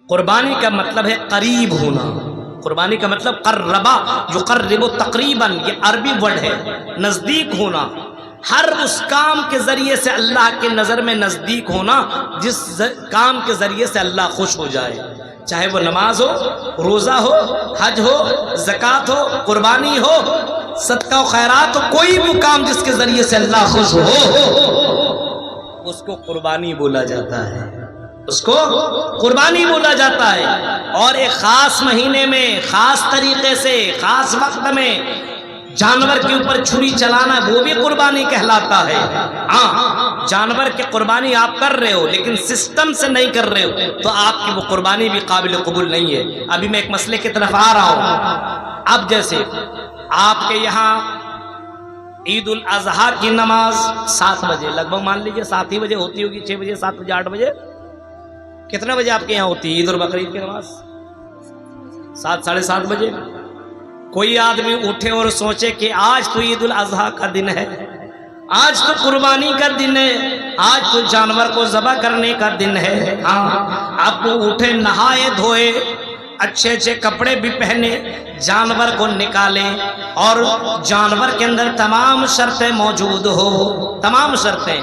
قربانی کا مطلب ہے قریب ہونا. قربانی کا مطلب قربا یقرب تقریباً، یہ عربی ورڈ ہے، نزدیک ہونا. ہر اس کام کے ذریعے سے اللہ کے نظر میں نزدیک ہونا جس کام کے ذریعے سے اللہ خوش ہو جائے، چاہے وہ نماز ہو، روزہ ہو، حج ہو، زکوٰۃ ہو، قربانی ہو، صدقہ و خیرات ہو، کوئی بھی کام جس کے ذریعے سے اللہ خوش ہو اس کو قربانی بولا جاتا ہے، اس کو قربانی بولا جاتا ہے. اور ایک خاص مہینے میں، خاص طریقے سے، خاص وقت میں جانور کے اوپر چھری چلانا وہ بھی قربانی کہلاتا ہے. ہاں، جانور کی قربانی آپ کر رہے ہو لیکن سسٹم سے نہیں کر رہے ہو تو آپ کی وہ قربانی بھی قابل قبول نہیں ہے. ابھی میں ایک مسئلے کی طرف آ رہا ہوں. اب جیسے آپ کے یہاں عید الاضحیٰ کی نماز 7 بجے، لگ بھگ مان لیجئے 7 ہی بجے ہوتی ہوگی، 6 بجے، 7 بجے، 8 بجے، کتنے بجے آپ کے یہاں ہوتی ہے عید اور بقرعید کی نماز؟ 7، 7:30 بجے. کوئی آدمی اٹھے اور سوچے کہ آج تو عید الاضحیٰ کا دن ہے، آج تو قربانی کا دن ہے، آج تو جانور کو ذبح کرنے کا دن ہے. ہاں، اب وہ اٹھے، نہائے دھوئے، اچھے اچھے کپڑے بھی پہنے، جانور کو نکالے اور جانور کے اندر تمام شرطیں موجود ہو، تمام شرطیں،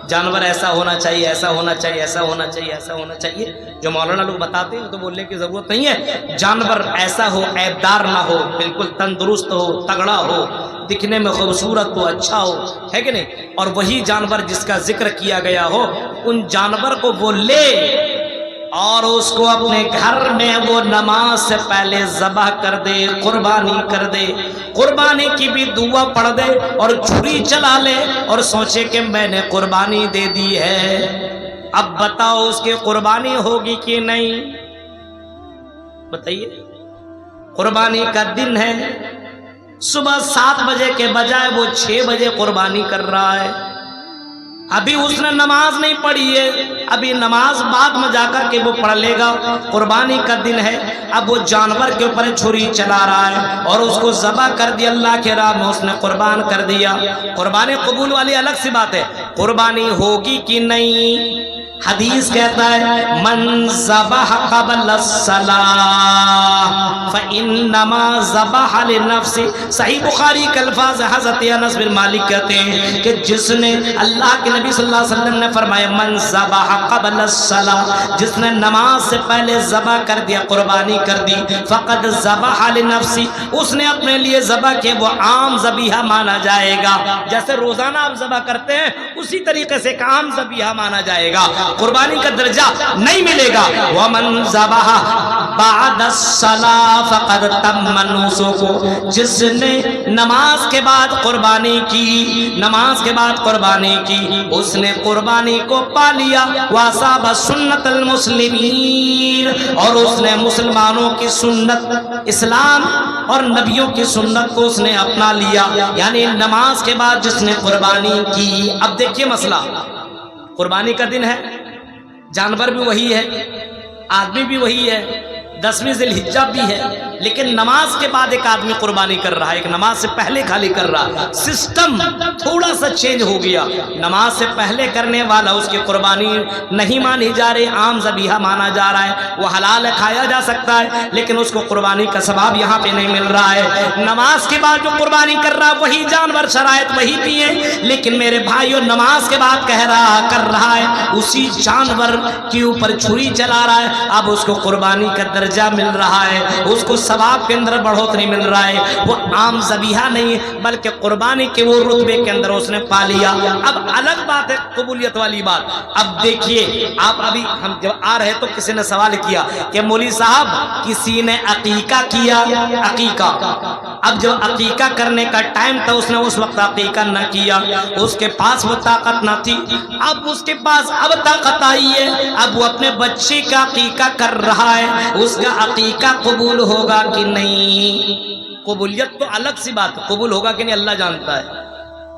جانور ایسا ہونا چاہیے، ایسا ہونا چاہیے، ایسا ہونا چاہیے، ایسا ہونا چاہیے. جو مولانا لوگ بتاتے ہیں تو بولنے کی ضرورت نہیں ہے. جانور ایسا ہو، عیب دار نہ ہو، بالکل تندرست ہو، تگڑا ہو، دکھنے میں خوبصورت ہو، اچھا ہو، ہے کہ نہیں؟ اور وہی جانور جس کا ذکر کیا گیا ہو، ان جانور کو وہ لے اور اس کو اپنے گھر میں وہ نماز سے پہلے ذبح کر دے، قربانی کر دے، قربانی کی بھی دعا پڑھ دے اور چھری چلا لے اور سوچے کہ میں نے قربانی دے دی ہے. اب بتاؤ اس کی قربانی ہوگی کہ نہیں؟ بتائیے. قربانی کا دن ہے، صبح 7 بجے کے بجائے وہ 6 بجے قربانی کر رہا ہے. ابھی اس نے نماز نہیں پڑھی ہے، ابھی نماز بعد میں جا کر کے وہ پڑھ لے گا. قربانی کا دن ہے، اب وہ جانور کے اوپر چھری چلا رہا ہے اور اس کو ذبح کر دیا، اللہ کے راہ میں اس نے قربان کر دیا. قربانی قبول والی الگ سی بات ہے، قربانی ہوگی کہ نہیں؟ حدیث کہتا ہے من ذبح قبل الصلاۃ فانما ذبح لنفسه. صحیح بخاری کے الفاظ حضرت انس بن مالک کہتے ہیں کہ جس نے، اللہ کے نبی صلی اللہ علیہ وسلم نے فرمایا من ذبح قبل الصلاۃ، جس نے نماز سے پہلے ذبح کر دیا، قربانی کر دی، فقد ذبح لنفسه، اس نے اپنے لیے ذبح کیا، وہ عام ذبیحہ مانا جائے گا. جیسے روزانہ آپ ذبح کرتے ہیں اسی طریقے سے ایک عام ذبیحہ مانا جائے گا، قربانی کا درجہ نہیں ملے گا. وَمَنْ ذَبَحَ بَعْدَ الصَّلَاةِ فَقَدْ تَمَّ نُسُكُهُ، جس نے نماز کے بعد قربانی کی، نماز کے بعد قربانی کی، اس نے قربانی کو پا لیا. وَأَصَابَ سُنَّةَ الْمُسْلِمِينَ، اور اس نے مسلمانوں کی سنت، اسلام اور نبیوں کی سنت کو اس نے اپنا لیا. یعنی نماز کے بعد جس نے قربانی کی. اب دیکھیے مسئلہ، قربانی کا دن ہے، جانور بھی وہی ہے، آدمی بھی وہی ہے، 10ویں ذی الحجہ بھی ہے، لیکن نماز کے بعد ایک آدمی قربانی کر رہا ہے، ایک نماز سے پہلے خالی کر رہا ہے. سسٹم تھوڑا سا چینج ہو گیا، نماز سے پہلے کرنے والا اس کی قربانی نہیں مانی جا رہی، عام ذبیحہ مانا جا رہا ہے. وہ حلال ہے، کھایا جا سکتا ہے، لیکن اس کو قربانی کا ثواب یہاں پہ نہیں مل رہا ہے. نماز کے بعد جو قربانی کر رہا ہے وہی جانور، شرائط وہی بھی ہیں، لیکن میرے بھائیو نماز کے بعد کہہ رہا کر رہا ہے اسی جانور کے اوپر چھری چلا رہا ہے. اب اس کو قربانی کا درجہ مل رہا ہے، اس کو ثواب کے اندر بڑھوتری مل رہا ہے. وہ عام ذبیحہ نہیں بلکہ قربانی کے وہ رتبے کے اندر اس نے پا لیا. اب الگ بات ہے قبولیت والی بات. اب دیکھیے آپ، ابھی ہم جب آ رہے تو کسی نے سوال کیا کہ مولوی صاحب کسی نے عقیقہ کیا، عقیقہ، اب جب عقیقہ کرنے کا ٹائم تھا اس نے اس وقت عقیقہ نہ کیا، اس کے پاس وہ طاقت نہ تھی. اب اس کے پاس اب طاقت آئی ہے، اب وہ اپنے بچے کا عقیقہ کر رہا ہے، اس کا عقیقہ قبول ہوگا کہ نہیں؟ قبولیت تو الگ سی بات، قبول ہوگا کہ نہیں اللہ جانتا ہے.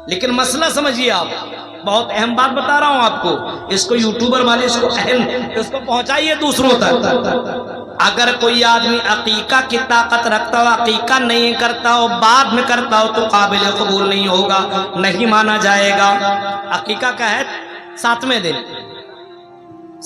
لیکن مسئلہ سمجھیے آپ، بہت اہم بات بتا رہا ہوں آپ کو، اس کو یوٹیوبر والے اس کو اہم، اس کو پہنچائیے دوسروں تک. اگر کوئی آدمی عقیقہ کی طاقت رکھتا ہو، عقیقہ نہیں کرتا ہو، بعد میں کرتا ہو، تو قابل قبول نہیں ہوگا، نہیں مانا جائے گا. عقیقہ کا ہے 7ویں دن،